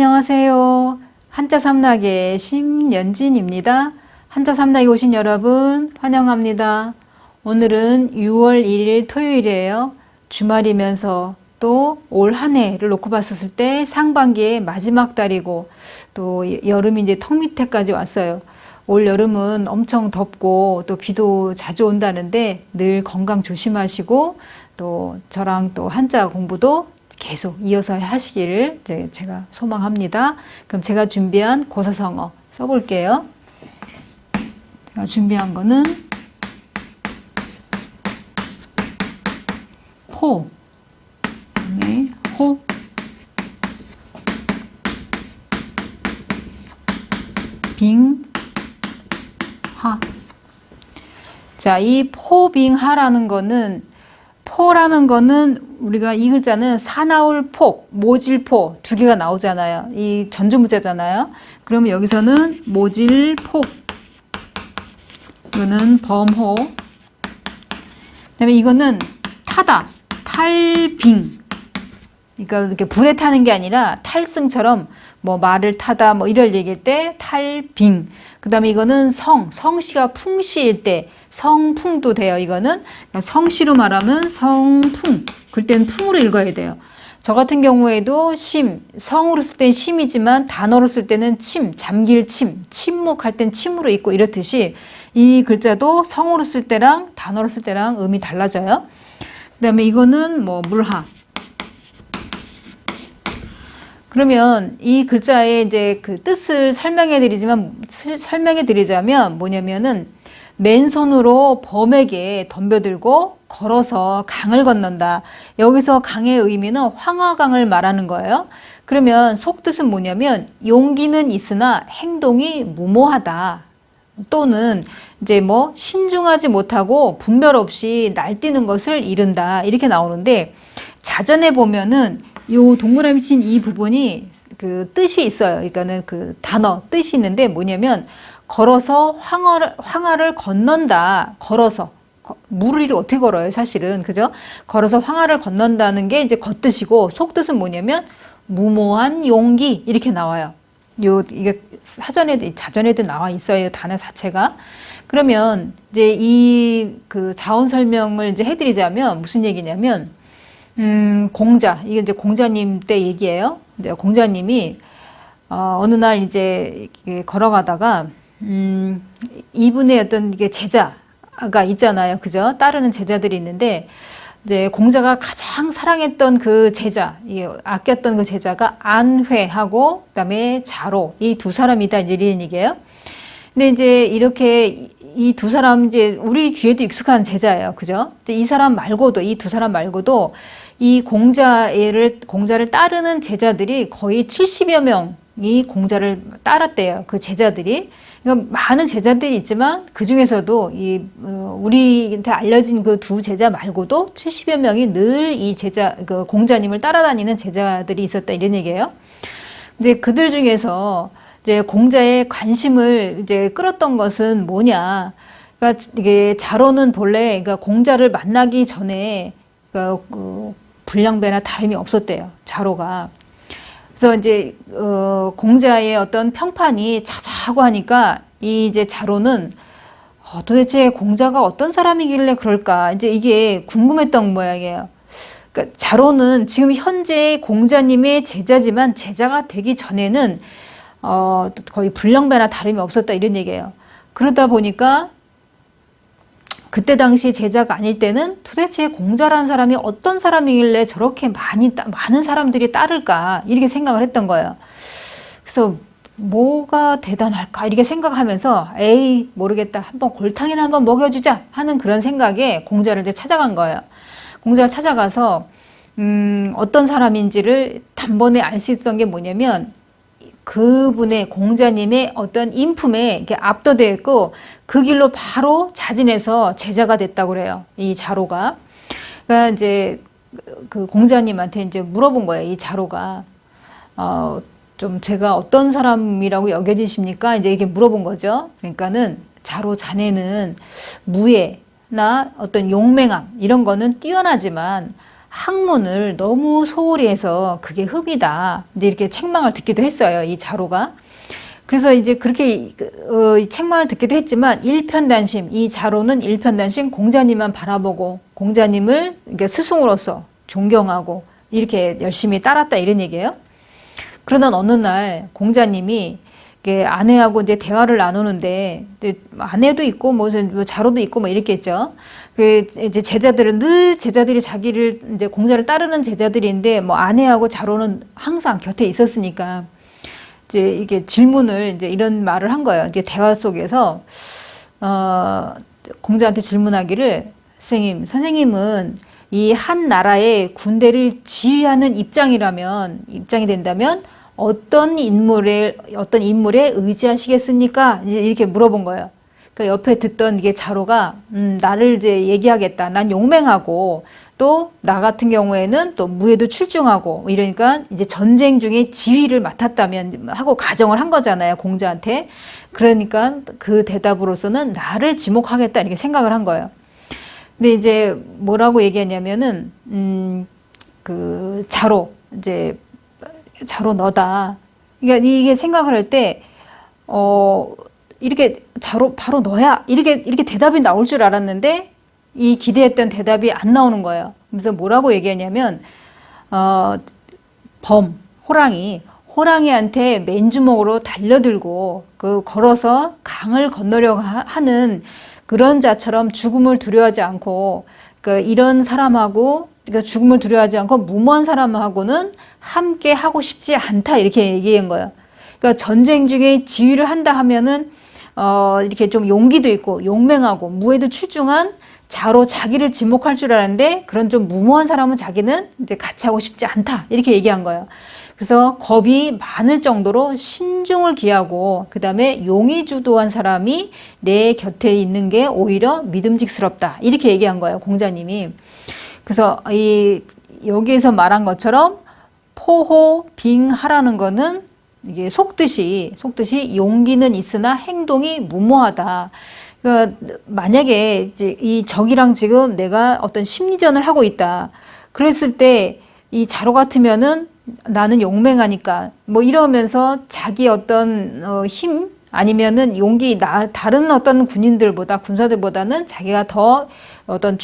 안녕하세요. 한자 삼락의 심연진입니다. 한자 삼락에 오신 여러분 환영합니다. 오늘은 6월 1일 토요일이에요. 주말이면서 또 올 한 해를 놓고 봤었을 때 상반기의 마지막 달이고 또 여름이 이제 턱 밑에까지 왔어요. 올 여름은 엄청 덥고 또 비도 자주 온다는데 늘 건강 조심하시고 또 저랑 또 한자 공부도 계속 이어서 하시기를 제가 소망합니다. 그럼 제가 준비한 고사성어 써볼게요. 제가 준비한 거는 포, 그다음에 호, 빙, 하. 자, 이 포빙하라는 거는 포라는 거는 우리가 이 글자는 사나울 폭, 모질포 두 개가 나오잖아요. 이 전주문자잖아요. 그러면 여기서는 모질폭, 이거는 범호. 그다음에 이거는 타다, 탈빙. 그러니까 이렇게 불에 타는 게 아니라 탈승처럼 뭐 말을 타다 뭐 이럴 얘기일 때 탈빙. 그다음에 이거는 성씨가 풍시일 때 성풍도 돼요. 이거는 성씨로 말하면 성풍. 그때는 풍으로 읽어야 돼요. 저 같은 경우에도 성으로 쓸 땐 심이지만 단어로 쓸 때는 잠길 침묵할 땐 침으로 읽고 이렇듯이 이 글자도 성으로 쓸 때랑 단어로 쓸 때랑 음이 달라져요. 그다음에 이거는 뭐 물하. 그러면 이 글자의 이제 그 뜻을 설명해 드리자면 뭐냐면은 맨손으로 범에게 덤벼들고 걸어서 강을 건넌다. 여기서 강의 의미는 황하강을 말하는 거예요. 그러면 속뜻은 뭐냐면 용기는 있으나 행동이 무모하다. 또는 이제 뭐 신중하지 못하고 분별 없이 날뛰는 것을 이른다. 이렇게 나오는데 자전에 보면은 요 동그라미 친 이 부분이 그 뜻이 있어요. 그러니까는 그 단어 뜻이 있는데 뭐냐면 걸어서 황하를 건넌다. 걸어서 물을 어떻게 걸어요? 사실은 그죠? 걸어서 황하를 건넌다는 게 이제 겉뜻이고 속뜻은 뭐냐면 무모한 용기 이렇게 나와요. 이게 자전에도 나와 있어요. 단어 자체가. 그러면 이제 이 그 자언 설명을 이제 해드리자면 무슨 얘기냐면 이게 이제 공자님 때 얘기예요. 이제 공자님이 어느 날 이제 걸어가다가 이분의 어떤 이게 제자가 있잖아요. 그죠? 따르는 제자들이 있는데 이제 공자가 가장 사랑했던 그 제자, 아꼈던 그 제자가 안회하고 그다음에 자로 이 두 사람이다 이제 이런 얘기예요. 근데 이제 이렇게 이 두 사람 이제 우리 귀에도 익숙한 제자예요. 그죠? 이 사람 말고도 이 두 사람 말고도 이 공자를 따르는 제자들이 거의 70여 명이 공자를 따랐대요. 그 제자들이. 그러니까 많은 제자들이 있지만 그 중에서도 우리한테 알려진 그 두 제자 말고도 70여 명이 늘 이 그 공자님을 따라다니는 제자들이 있었다 이런 얘기예요. 이제 그들 중에서 이제 공자의 관심을 이제 끌었던 것은 뭐냐? 그러니까 이게 자로는 본래 그러니까 공자를 만나기 전에 그러니까 불량배나 다름이 없었대요. 자로가. 그래서 이제 공자의 어떤 평판이 자자하고 하니까 이제 자로는 도대체 공자가 어떤 사람이길래 그럴까 이제 이게 궁금했던 모양이에요. 그러니까 자로는 지금 현재 공자님의 제자지만 제자가 되기 전에는 거의 불량배나 다름이 없었다 이런 얘기예요. 그러다 보니까 그때 당시 제자가 아닐 때는 도대체 공자라는 사람이 어떤 사람이길래 저렇게 많은 사람들이 따를까 이렇게 생각을 했던 거예요. 그래서 뭐가 대단할까 이렇게 생각하면서 에이 모르겠다 한번 골탕이나 한번 먹여주자 하는 그런 생각에 공자를 이제 찾아간 거예요. 공자를 찾아가서 어떤 사람인지를 단번에 알 수 있었던 게 뭐냐면 그분의 공자님의 어떤 인품에 이렇게 압도되어 있고 그 길로 바로 자진해서 제자가 됐다고 그래요. 이 자로가. 그러니까 이제 그 공자님한테 이제 물어본 거예요. 이 자로가 좀 제가 어떤 사람이라고 여겨지십니까? 이제 이렇게 물어본 거죠. 그러니까는 자로 자네는 무예나 어떤 용맹함 이런 거는 뛰어나지만 학문을 너무 소홀히 해서 그게 흠이다. 이제 이렇게 책망을 듣기도 했어요. 이 자로가. 그래서 이제 그렇게 책망을 듣기도 했지만 일편단심, 이 자로는 일편단심 공자님만 바라보고 공자님을 그러니까 스승으로서 존경하고 이렇게 열심히 따랐다 이런 얘기예요. 그러던 어느 날 공자님이 아내하고 이제 대화를 나누는데 아내도 있고 뭐 자로도 있고 뭐 이랬겠죠. 그 이제 제자들은 늘 제자들이 자기를 이제 공자를 따르는 제자들인데 뭐 아내하고 자로는 항상 곁에 있었으니까 이제 이게 질문을 이제 이런 말을 한 거예요. 이제 대화 속에서 공자한테 질문하기를 선생님은 이 한 나라의 군대를 지휘하는 입장이 된다면 어떤 인물에 의지하시겠습니까? 이제 이렇게 물어본 거예요. 그러니까 옆에 듣던 이게 자로가 나를 이제 얘기하겠다. 난 용맹하고 또 나 같은 경우에는 또 무예도 출중하고 이러니까 이제 전쟁 중에 지휘를 맡았다면 하고 가정을 한 거잖아요. 공자한테. 그러니까 그 대답으로서는 나를 지목하겠다 이렇게 생각을 한 거예요. 근데 이제 뭐라고 얘기하냐면은 그 자로 너다. 그러니까 이게 생각을 할 때 이렇게 자로 바로 너야. 이렇게 대답이 나올 줄 알았는데 이 기대했던 대답이 안 나오는 거예요. 그래서 뭐라고 얘기하냐면 호랑이한테 맨주먹으로 달려들고 걸어서 강을 건너려고 하는 그런 자처럼 죽음을 두려워하지 않고 이런 사람하고 그러니까 죽음을 두려워하지 않고 무모한 사람하고는 함께 하고 싶지 않다 이렇게 얘기한 거예요. 그러니까 전쟁 중에 지휘를 한다 하면은 이렇게 좀 용기도 있고 용맹하고 무예도 출중한 자로 자기를 지목할 줄 알았는데 그런 좀 무모한 사람은 자기는 이제 같이 하고 싶지 않다 이렇게 얘기한 거예요. 그래서 겁이 많을 정도로 신중을 기하고 그 다음에 용의 주도한 사람이 내 곁에 있는 게 오히려 믿음직스럽다 이렇게 얘기한 거예요. 공자님이. 그래서 여기에서 말한 것처럼 포호빙하라는 거는 이게 속뜻이 용기는 있으나 행동이 무모하다. 그러니까 만약에 이제 이 적이랑 지금 내가 어떤 심리전을 하고 있다. 그랬을 때 이 자로 같으면은 나는 용맹하니까 뭐 이러면서 자기 어떤 힘 아니면은 용기 다른 어떤 군사들보다는 자기가 더 어떤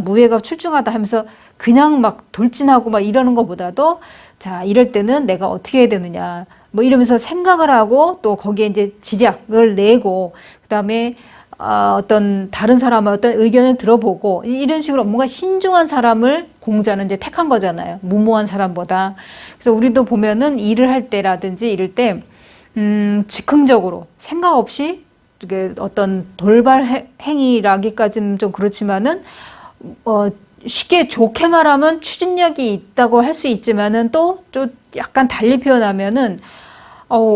무예가 출중하다 하면서 그냥 막 돌진하고 막 이러는 것보다도 자 이럴 때는 내가 어떻게 해야 되느냐 뭐 이러면서 생각을 하고 또 거기에 이제 지략을 내고 그다음에 어떤 다른 사람의 어떤 의견을 들어보고 이런 식으로 뭔가 신중한 사람을 공자는 이제 택한 거잖아요. 무모한 사람보다. 그래서 우리도 보면은 일을 할 때라든지 이럴 때 즉흥적으로 생각 없이 어떤 돌발 행위라기까지는 좀 그렇지만은 쉽게 좋게 말하면 추진력이 있다고 할 수 있지만은 또 약간 달리 표현하면은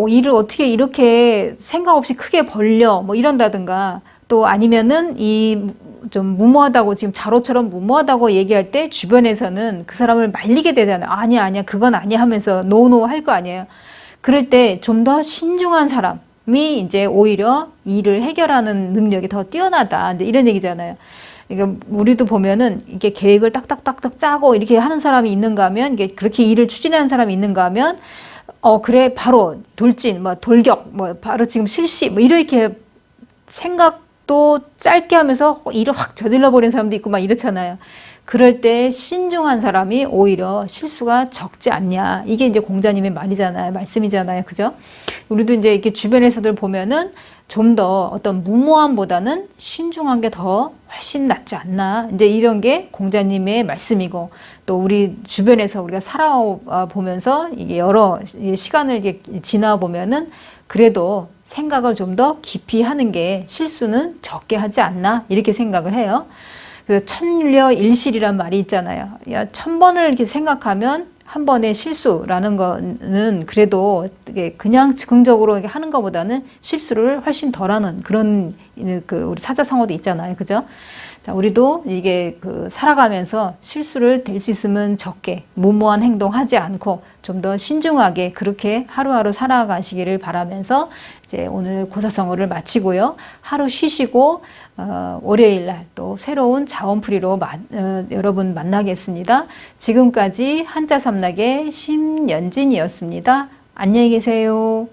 일을 어떻게 이렇게 생각 없이 크게 벌려 뭐 이런다든가 또 아니면은 좀 무모하다고 지금 자로처럼 무모하다고 얘기할 때 주변에서는 그 사람을 말리게 되잖아요. 아니야 그건 아니야 하면서 노노 할 거 아니에요. 그럴 때 좀 더 신중한 사람이 이제 오히려 일을 해결하는 능력이 더 뛰어나다 이런 얘기잖아요. 그러니까 우리도 보면은 이게 계획을 딱딱딱딱 짜고 이렇게 하는 사람이 있는가 하면 이게 그렇게 일을 추진하는 사람이 있는가 하면 그래 바로 돌진 뭐 돌격 뭐 바로 지금 실시 뭐 이렇게 생각도 짧게 하면서 일을 확 저질러 버리는 사람도 있고 막 이렇잖아요. 그럴 때 신중한 사람이 오히려 실수가 적지 않냐. 이게 이제 공자님의 말씀이잖아요. 그죠? 우리도 이제 이렇게 주변에서들 보면은 좀 더 어떤 무모함보다는 신중한 게 더 훨씬 낫지 않나. 이제 이런 게 공자님의 말씀이고 또 우리 주변에서 우리가 살아보면서 이게 여러 시간을 이렇게 지나 보면은 그래도 생각을 좀 더 깊이 하는 게 실수는 적게 하지 않나. 이렇게 생각을 해요. 그 천려일실이란 말이 있잖아요. 1000번을 이렇게 생각하면 한 번의 실수라는 거는 그래도 그냥 즉흥적으로 하는 것보다는 실수를 훨씬 덜하는 그런 우리 사자성어도 있잖아요. 그죠? 자, 우리도 이게 살아가면서 실수를 될 수 있으면 적게 무모한 행동 하지 않고 좀 더 신중하게 그렇게 하루하루 살아가시기를 바라면서 이제 오늘 고사성어를 마치고요. 하루 쉬시고 월요일 날 또 새로운 자원풀이로 여러분 만나겠습니다. 지금까지 한자 삼락의 심연진이었습니다. 안녕히 계세요.